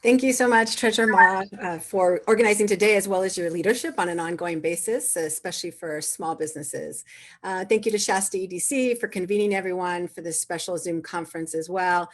Thank you so much, Treasurer Ma, for organizing today, as well as your leadership on an ongoing basis, especially for small businesses. Thank you to Shasta EDC for convening everyone for this special Zoom conference as well.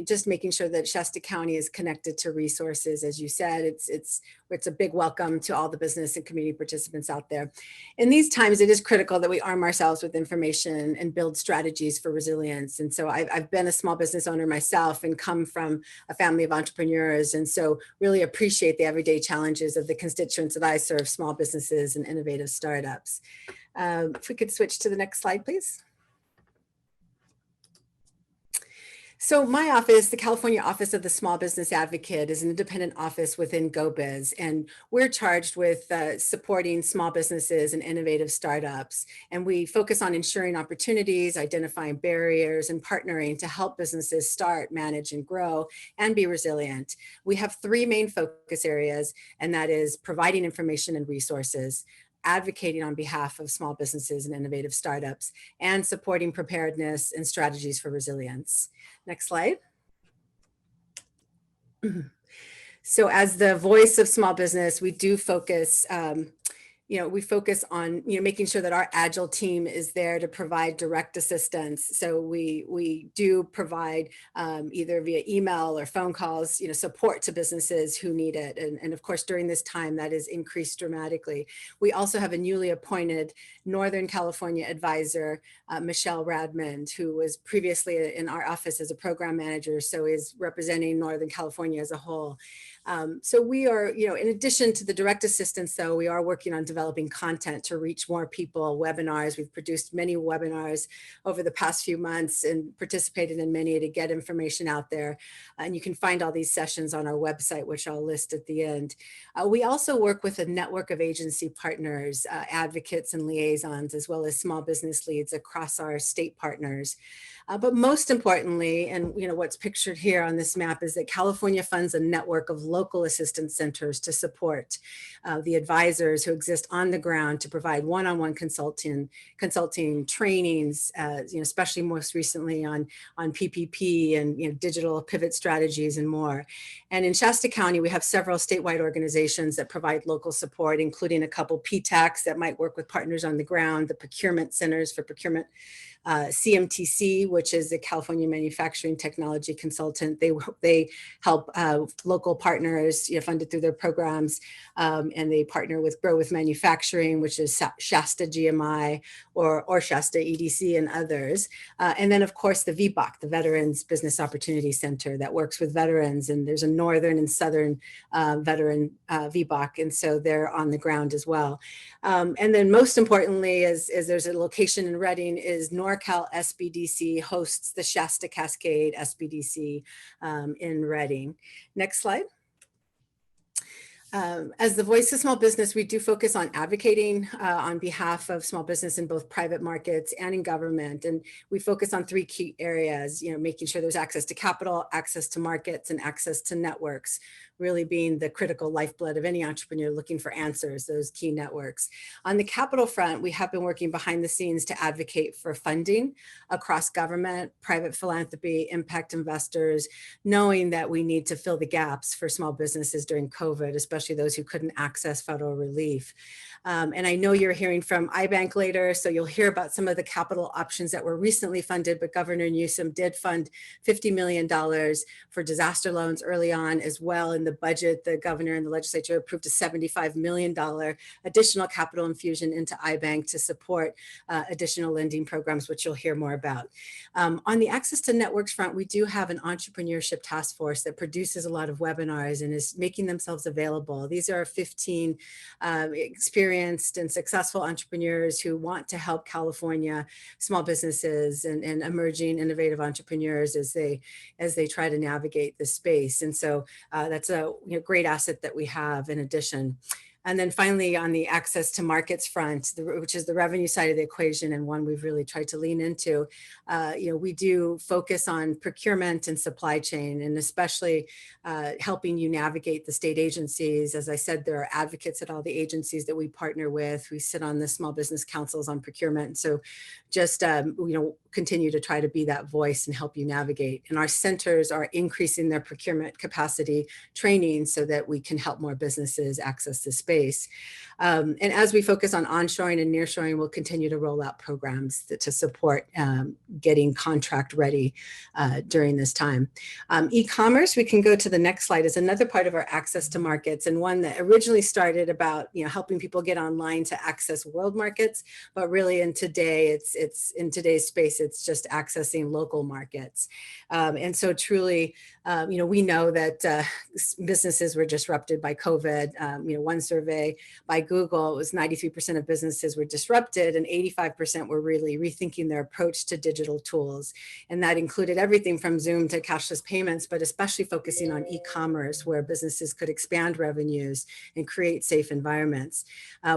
Just making sure that Shasta County is connected to resources. As you said, it's a big welcome to all the business and community participants out there. In these times, it is critical that we arm ourselves with information and build strategies for resilience. And so I've been a small business owner myself and come from a family of entrepreneurs. And so really appreciate the everyday challenges of the constituents that I serve, small businesses and innovative startups. If we could switch to the next slide, please. So my office, the California Office of the Small Business Advocate, is an independent office within GoBiz, and we're charged with supporting small businesses and innovative startups. And we focus on ensuring opportunities, identifying barriers, and partnering to help businesses start, manage, and grow, and be resilient. We have three main focus areas, and that is providing information and resources, advocating on behalf of small businesses and innovative startups, and supporting preparedness and strategies for resilience. Next slide. So as the voice of small business, we do focus we focus on making sure that our agile team is there to provide direct assistance. So we do provide either via email or phone calls, support to businesses who need it. And of course, during this time, that has increased dramatically. We also have a newly appointed Northern California advisor, Michelle Radmond, who was previously in our office as a program manager, so is representing Northern California as a whole. So we are, in addition to the direct assistance, though, we are working on developing content to reach more people, webinars. We've produced many webinars over the past few months and participated in many to get information out there. And you can find all these sessions on our website, which I'll list at the end. We also work with a network of agency partners, advocates and liaisons, as well as small business leads across our state partners. But most importantly, and what's pictured here on this map is that California funds a network of local assistance centers to support the advisors who exist on the ground to provide one-on-one consulting trainings, especially most recently on PPP and digital pivot strategies and more. And in Shasta County, we have several statewide organizations that provide local support, including a couple PTACs that might work with partners on the ground, the procurement centers for procurement, CMTC, which is the California Manufacturing Technology Consultant. They help local partners funded through their programs, and they partner with Grow with Manufacturing, which is Shasta GMI or Shasta EDC and others. And then, of course, the VBOC, the Veterans Business Opportunity Center, that works with veterans. And there's a Northern and Southern veteran VBOC, and so they're on the ground as well. And then most importantly, as there's a location in Redding, is NorCal SBDC hosts the Shasta Cascade SBDC in Redding. Next slide. As the voice of small business, we do focus on advocating on behalf of small business in both private markets and in government. And we focus on three key areas, making sure there's access to capital, access to markets, and access to networks, really being the critical lifeblood of any entrepreneur looking for answers, those key networks. On the capital front, we have been working behind the scenes to advocate for funding across government, private philanthropy, impact investors, knowing that we need to fill the gaps for small businesses during COVID, especially those who couldn't access federal relief. And I know you're hearing from IBank later, so you'll hear about some of the capital options that were recently funded, but Governor Newsom did fund $50 million for disaster loans early on as well. In the budget, the governor and the legislature approved a $75 million additional capital infusion into IBank to support additional lending programs, which you'll hear more about. On the access to networks front, we do have an entrepreneurship task force that produces a lot of webinars and is making themselves available. These are 15 experienced and successful entrepreneurs who want to help California small businesses and emerging innovative entrepreneurs as they try to navigate this space. And so that's a great asset that we have in addition. And then finally, on the access to markets front, which is the revenue side of the equation and one we've really tried to lean into, we do focus on procurement and supply chain, and especially helping you navigate the state agencies. As I said, there are advocates at all the agencies that we partner with. We sit on the small business councils on procurement. So just, continue to try to be that voice and help you navigate. And our centers are increasing their procurement capacity training so that we can help more businesses access the space. And as we focus on onshoring and nearshoring, we'll continue to roll out programs to support getting contract ready during this time. E-commerce, we can go to the next slide, is another part of our access to markets, and one that originally started about helping people get online to access world markets, but really in today's space, it's just accessing local markets. And so truly, we know that businesses were disrupted by COVID. One survey by Google, it was 93% of businesses were disrupted and 85% were really rethinking their approach to digital tools. And that included everything from Zoom to cashless payments, but especially focusing on e-commerce, where businesses could expand revenues and create safe environments.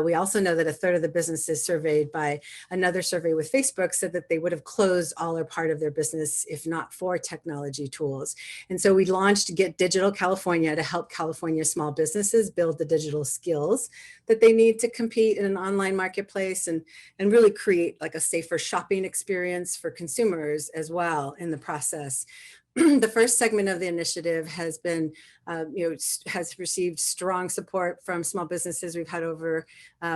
We also know that a third of the businesses surveyed by another survey with Facebook said that they would have closed all or part of their business if not for technology tools. And so we launched Get Digital California to help California small businesses build the digital skills that they need to compete in an online marketplace and really create like a safer shopping experience for consumers as well in the process. The first segment of the initiative has been, has received strong support from small businesses. We've had over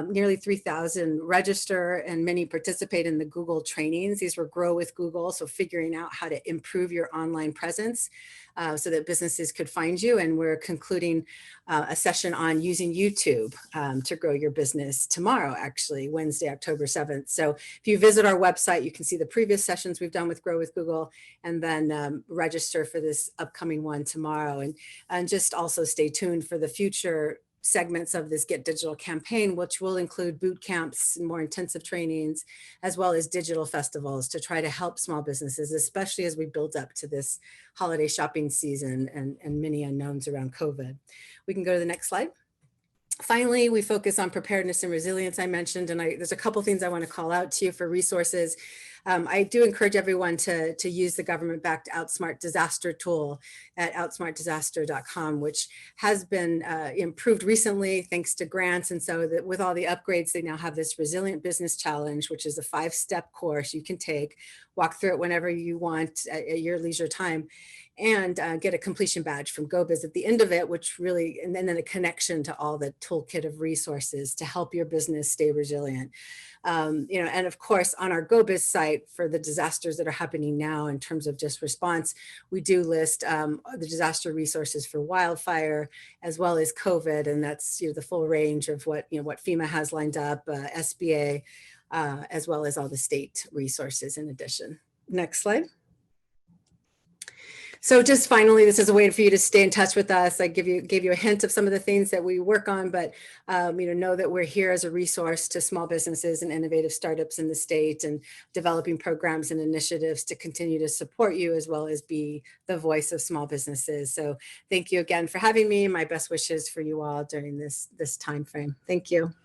nearly 3,000 register and many participate in the Google trainings. These were Grow with Google, so figuring out how to improve your online presence so that businesses could find you. And we're concluding a session on using YouTube to grow your business tomorrow, actually, Wednesday, October 7th. So if you visit our website, you can see the previous sessions we've done with Grow with Google, and then register for this upcoming one tomorrow. And just also stay tuned for the future segments of this Get Digital campaign, which will include boot camps and more intensive trainings, as well as digital festivals to try to help small businesses, especially as we build up to this holiday shopping season and many unknowns around COVID. We can go to the next slide. Finally, we focus on preparedness and resilience, I mentioned, and there's a couple things I want to call out to you for resources. I do encourage everyone to use the government-backed Outsmart disaster tool at outsmartdisaster.com, which has been improved recently thanks to grants. And so that with all the upgrades, they now have this Resilient Business Challenge, which is a 5-step course you can take, walk through it whenever you want at your leisure time, and get a completion badge from GoBiz at the end of it, which really, and then a connection to all the toolkit of resources to help your business stay resilient. And of course, on our GoBiz site for the disasters that are happening now in terms of just response, we do list the disaster resources for wildfire as well as COVID, and that's the full range of what FEMA has lined up, SBA, as well as all the state resources in addition. Next slide. So just finally, this is a way for you to stay in touch with us. I gave you a hint of some of the things that we work on, but know that we're here as a resource to small businesses and innovative startups in the state, and developing programs and initiatives to continue to support you as well as be the voice of small businesses. So thank you again for having me. My best wishes for you all during this time frame. Thank you.